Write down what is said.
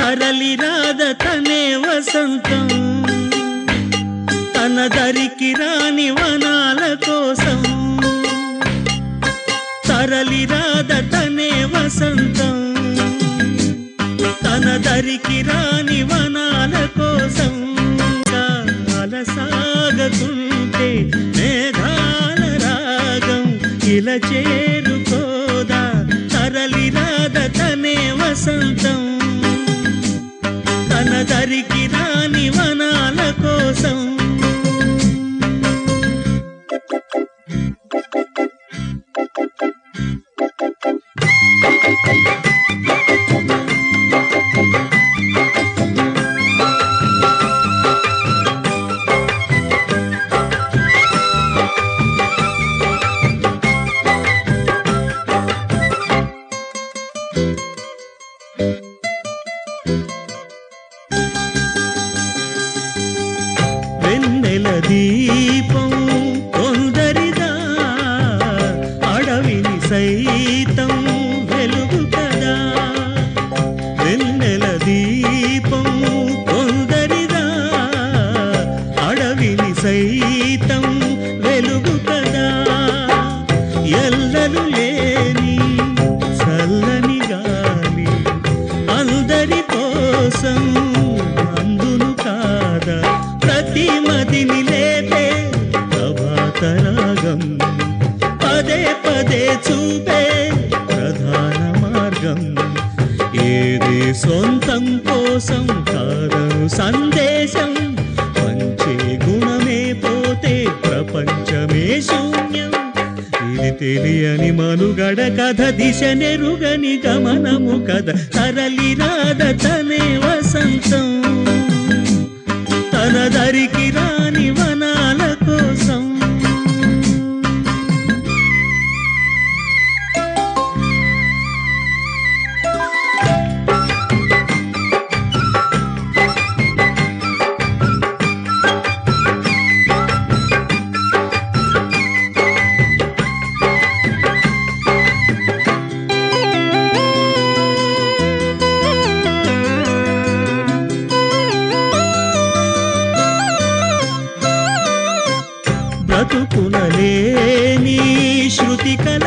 తరలి రాద తనే వసంతం తన దరికి రాని వనాల కోసం తరలి రాద తనే వసంతం తన దరికి రాని వనాల కోసం సాగకుంటే మేఘాల రాగం ఇలా చేరుకోదా తరలి రాద తనే వసంతం తన దరికి రాని వనాల కోసం వెన్నెల దీపం కొందరిదా అడవిని సైతం వెలుగు కదా వెన్నెల దీపం కొందరిదా అడవిని సైతం వెలుగు కదా ఎల్లలు లేని చల్లని గాలి అందరి కోసం అందును కాదా ప్రతి మదిని లేపే ప్రభాతరాగం పదే పదే చూపే ప్రధాన మార్గం ఏది సొంతం కోసం కాదను సందేశం మంచి గుణమే పోతే ప్రపంచమే శూన్యం ఇది తెలియని మనుగడ కథ దిశ నెరుగని గమనము కథ తరలి రాద తనే వసంతం తన దరికి రాని వనాల కోసం బ్రతుకునలేని శృతి కల